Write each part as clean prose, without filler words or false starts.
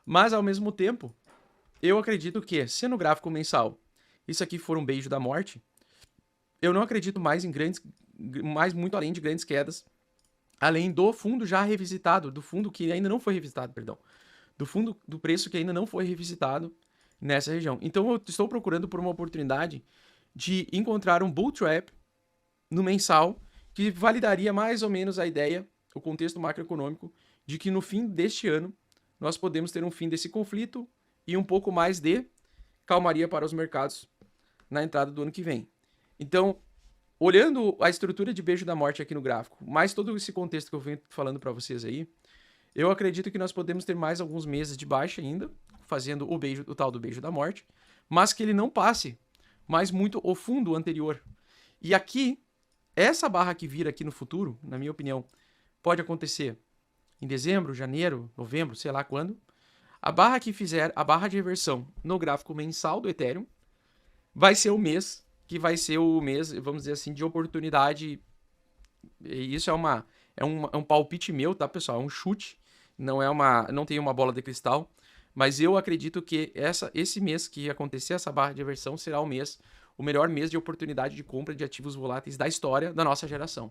Mas, ao mesmo tempo, eu acredito que, se no gráfico mensal isso aqui for um beijo da morte, eu não acredito mais muito além de grandes quedas, além do fundo já revisitado, do fundo que ainda não foi revisitado, perdão, do fundo do preço que ainda não foi revisitado nessa região. Então eu estou procurando por uma oportunidade de encontrar um bull trap no mensal que validaria mais ou menos a ideia, o contexto macroeconômico, de que no fim deste ano nós podemos ter um fim desse conflito e um pouco mais de calmaria para os mercados na entrada do ano que vem. Então, olhando a estrutura de beijo da morte aqui no gráfico, mais todo esse contexto que eu venho falando para vocês aí, eu acredito que nós podemos ter mais alguns meses de baixa ainda, fazendo o tal do beijo da morte, mas que ele não passe mais muito o fundo anterior. E aqui, essa barra que vira aqui no futuro, na minha opinião, pode acontecer em dezembro, janeiro, novembro, sei lá quando. A barra que fizer a barra de reversão no gráfico mensal do Ethereum vai ser o mês que vai ser o mês, vamos dizer assim, de oportunidade. E isso é um palpite meu, tá, pessoal? É um chute. Não tem uma bola de cristal. Mas eu acredito que esse mês que acontecer essa barra de reversão será o melhor mês de oportunidade de compra de ativos voláteis da história da nossa geração.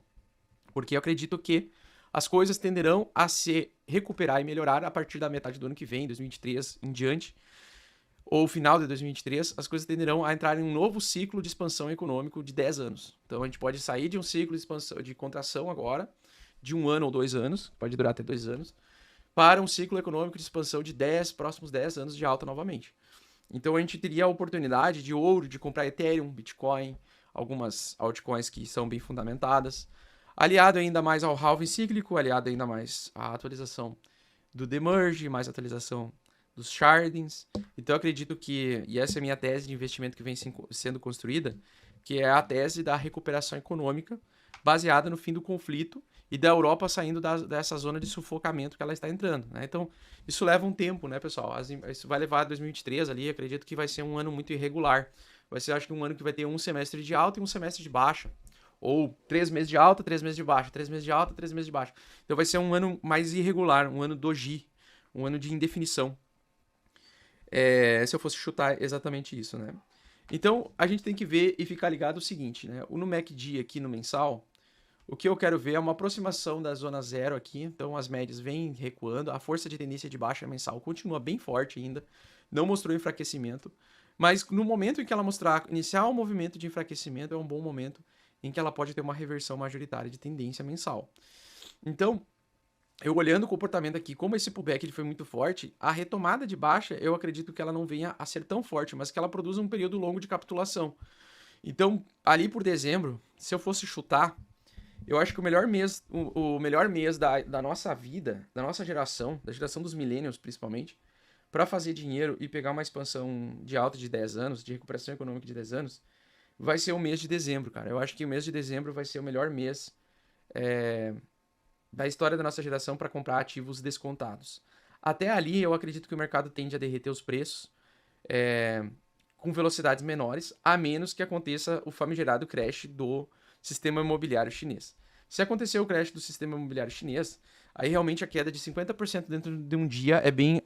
Porque eu acredito que as coisas tenderão a se recuperar e melhorar a partir da metade do ano que vem, 2023 em diante, ou final de 2023, as coisas tenderão a entrar em um novo ciclo de expansão econômico de 10 anos. Então a gente pode sair de um ciclo de expansão, de contração agora, de 1 ano ou 2 anos, pode durar até 2 anos, para um ciclo econômico de expansão de próximos 10 anos de alta novamente. Então a gente teria a oportunidade de ouro, de comprar Ethereum, Bitcoin, algumas altcoins que são bem fundamentadas, aliado ainda mais ao halving cíclico, aliado ainda mais à atualização do Demerge, mais atualização dos shardings. Então eu acredito que, e essa é a minha tese de investimento que vem sendo construída, que é a tese da recuperação econômica baseada no fim do conflito e da Europa saindo dessa zona de sufocamento que ela está entrando, né? Então, isso leva um tempo, né, pessoal? Isso vai levar 2023 ali, acredito que vai ser um ano muito irregular. Vai ser, acho que um ano que vai ter um semestre de alta e um semestre de baixa. Ou 3 meses de alta, 3 meses de baixa, 3 meses de alta, 3 meses de baixa. Então vai ser um ano mais irregular, um ano doji, um ano de indefinição. Se eu fosse chutar exatamente isso, né? Então, a gente tem que ver e ficar ligado o seguinte, né? No MACD aqui no mensal, o que eu quero ver é uma aproximação da zona zero aqui. Então, as médias vêm recuando. A força de tendência de baixa mensal continua bem forte ainda. Não mostrou enfraquecimento. Mas no momento em que ela iniciar o movimento de enfraquecimento, é um bom momento em que ela pode ter uma reversão majoritária de tendência mensal. Então, eu olhando o comportamento aqui, como esse pullback ele foi muito forte, a retomada de baixa, eu acredito que ela não venha a ser tão forte, mas que ela produza um período longo de capitulação. Então, ali por dezembro, se eu fosse chutar, eu acho que o melhor mês da nossa vida, da nossa geração, da geração dos millennials principalmente, para fazer dinheiro e pegar uma expansão de alta de 10 anos, de recuperação econômica de 10 anos, vai ser o mês de dezembro, cara. Eu acho que o mês de dezembro vai ser o melhor mês da história da nossa geração para comprar ativos descontados. Até ali, eu acredito que o mercado tende a derreter os preços com velocidades menores, a menos que aconteça o famigerado crash do sistema imobiliário chinês. Se acontecer o crash do sistema imobiliário chinês, aí realmente a queda de 50% dentro de um dia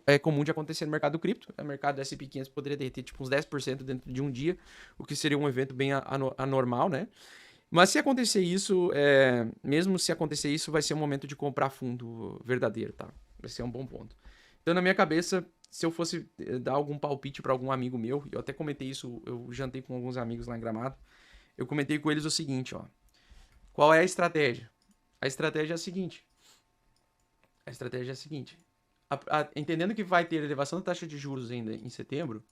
é comum de acontecer no mercado cripto. O mercado S&P 500 poderia derreter tipo uns 10% dentro de um dia, o que seria um evento bem anormal, né? Mas se acontecer isso, mesmo se acontecer isso, vai ser um momento de comprar fundo verdadeiro, tá? Vai ser um bom ponto. Então, na minha cabeça, se eu fosse dar algum palpite para algum amigo meu, eu até comentei isso, eu jantei com alguns amigos lá em Gramado, eu comentei com eles o seguinte, ó. Qual é a estratégia? A estratégia é a seguinte. Entendendo que vai ter elevação da taxa de juros ainda em setembro,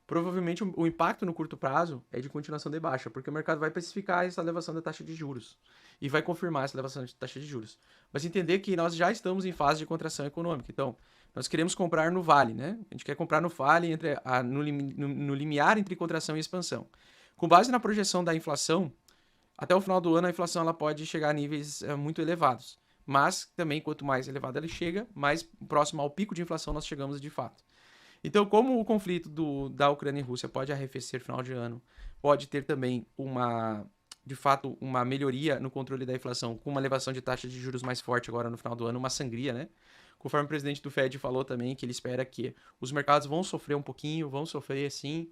provavelmente o impacto no curto prazo é de continuação de baixa, porque o mercado vai precificar essa elevação da taxa de juros e vai confirmar essa elevação de taxa de juros. Mas entender que nós já estamos em fase de contração econômica. Então, nós queremos comprar no vale, né? A gente quer comprar no vale, no limiar entre contração e expansão. Com base na projeção da inflação, até o final do ano a inflação ela pode chegar a níveis muito elevados. Mas também, quanto mais elevada ela chega, mais próximo ao pico de inflação nós chegamos de fato. Então, como o conflito da Ucrânia e Rússia pode arrefecer no final de ano, pode ter também de fato, uma melhoria no controle da inflação, com uma elevação de taxa de juros mais forte agora no final do ano, uma sangria, né? conforme o presidente do Fed falou também, que ele espera que os mercados vão sofrer um pouquinho, vão sofrer sim.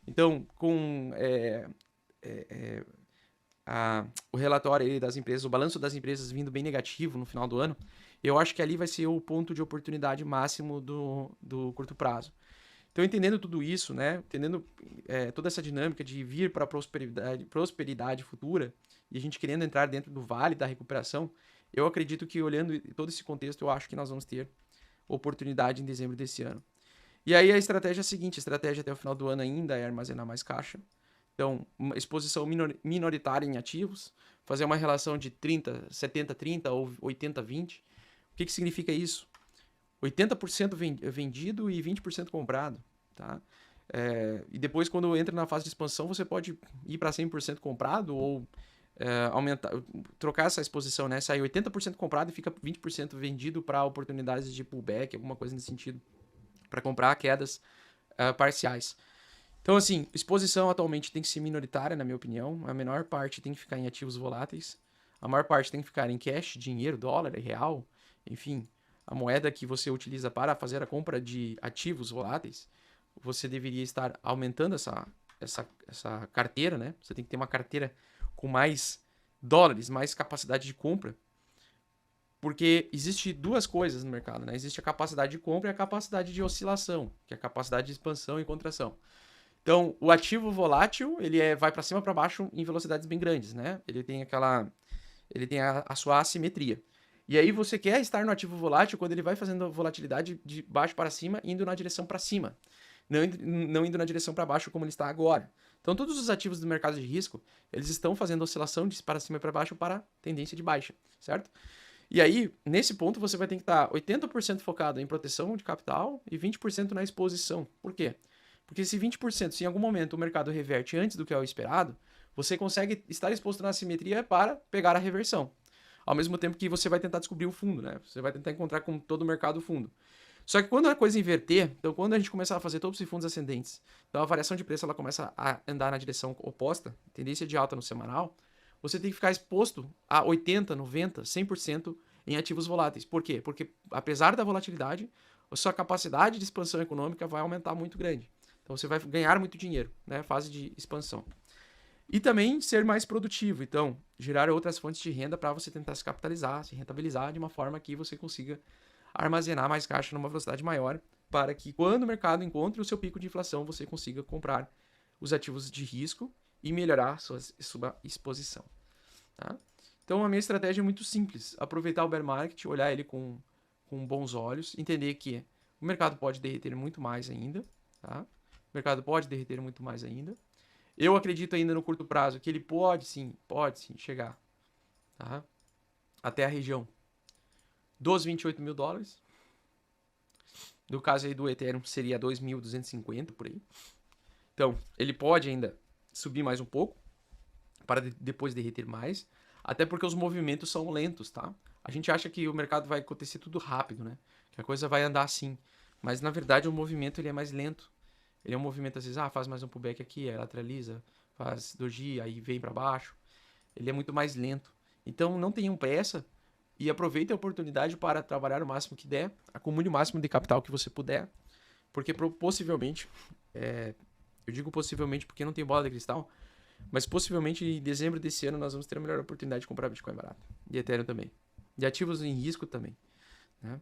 Então, com o relatório aí das empresas, o balanço das empresas vindo bem negativo no final do ano, eu acho que ali vai ser o ponto de oportunidade máximo do curto prazo. Então, entendendo tudo isso, né, entendendo toda essa dinâmica de vir para a prosperidade futura e a gente querendo entrar dentro do vale da recuperação, eu acredito que olhando todo esse contexto, eu acho que nós vamos ter oportunidade em dezembro desse ano. E aí a estratégia é a seguinte, a estratégia até o final do ano ainda é armazenar mais caixa. Então, uma exposição minoritária em ativos, fazer uma relação de 30, 70-30 ou 80-20. O que significa isso? 80% vendido e 20% comprado, tá? E depois, quando entra na fase de expansão, você pode ir para 100% comprado ou aumentar, trocar essa exposição, né? Sair 80% comprado e fica 20% vendido para oportunidades de pullback, alguma coisa nesse sentido, para comprar quedas parciais. Então, assim, exposição atualmente tem que ser minoritária, na minha opinião. A menor parte tem que ficar em ativos voláteis. A maior parte tem que ficar em cash, dinheiro, dólar, real, enfim, a moeda que você utiliza para fazer a compra de ativos voláteis. Você deveria estar aumentando essa carteira, né? Você tem que ter uma carteira com mais dólares, mais capacidade de compra. Porque existe duas coisas no mercado, né? Existe a capacidade de compra e a capacidade de oscilação, que é a capacidade de expansão e contração. Então, o ativo volátil, ele vai para cima e para baixo em velocidades bem grandes, né? Ele tem a sua assimetria. E aí você quer estar no ativo volátil quando ele vai fazendo a volatilidade de baixo para cima, indo na direção para cima, não indo na direção para baixo como ele está agora. Então, todos os ativos do mercado de risco, eles estão fazendo oscilação de para cima e para baixo para tendência de baixa, certo? E aí, nesse ponto, você vai ter que estar 80% focado em proteção de capital e 20% na exposição. Por quê? Porque se 20%, se em algum momento o mercado reverte antes do que é o esperado, você consegue estar exposto na assimetria para pegar a reversão. Ao mesmo tempo que você vai tentar descobrir o fundo, né? Você vai tentar encontrar com todo o mercado o fundo. Só que quando a coisa inverter, então quando a gente começar a fazer todos os fundos ascendentes, então a variação de preço ela começa a andar na direção oposta, tendência de alta no semanal, você tem que ficar exposto a 80%, 90%, 100% em ativos voláteis. Por quê? Porque apesar da volatilidade, a sua capacidade de expansão econômica vai aumentar muito grande. Então você vai ganhar muito dinheiro, né? Fase de expansão. E também ser mais produtivo. Então, gerar outras fontes de renda para você tentar se capitalizar, se rentabilizar de uma forma que você consiga armazenar mais caixa numa velocidade maior, para que quando o mercado encontre o seu pico de inflação, você consiga comprar os ativos de risco e melhorar sua exposição. Tá? Então, a minha estratégia é muito simples. Aproveitar o bear market, olhar ele com bons olhos, entender que o mercado pode derreter muito mais ainda, tá? O mercado pode derreter muito mais ainda. Eu acredito ainda no curto prazo que ele pode sim chegar, tá? Até a região dos 28 mil dólares. No caso aí do Ethereum seria 2.250 por aí. Então, ele pode ainda subir mais um pouco para depois derreter mais, até porque os movimentos são lentos, tá? A gente acha que o mercado vai acontecer tudo rápido, né? Que a coisa vai andar assim, mas na verdade o movimento ele é mais lento. Ele é um movimento, às vezes, faz mais um pullback aqui, aí lateraliza, faz doji, aí vem para baixo. Ele é muito mais lento. Então, não tenham pressa e aproveite a oportunidade para trabalhar o máximo que der, acumule o máximo de capital que você puder, porque possivelmente, eu digo possivelmente porque não tem bola de cristal, mas possivelmente em dezembro desse ano nós vamos ter a melhor oportunidade de comprar Bitcoin barato. E Ethereum também. De ativos em risco também, né?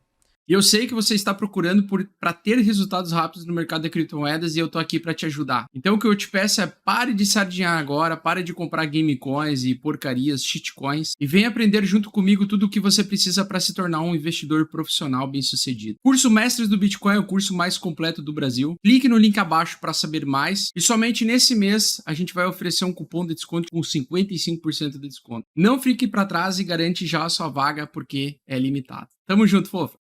E eu sei que você está procurando para ter resultados rápidos no mercado de criptomoedas e eu tô aqui para te ajudar. Então o que eu te peço é pare de sardinhar agora, pare de comprar gamecoins e porcarias, shitcoins e venha aprender junto comigo tudo o que você precisa para se tornar um investidor profissional bem-sucedido. Curso Mestres do Bitcoin é o curso mais completo do Brasil. Clique no link abaixo para saber mais e somente nesse mês a gente vai oferecer um cupom de desconto com 55% de desconto. Não fique para trás e garante já a sua vaga porque é limitado. Tamo junto, fofo!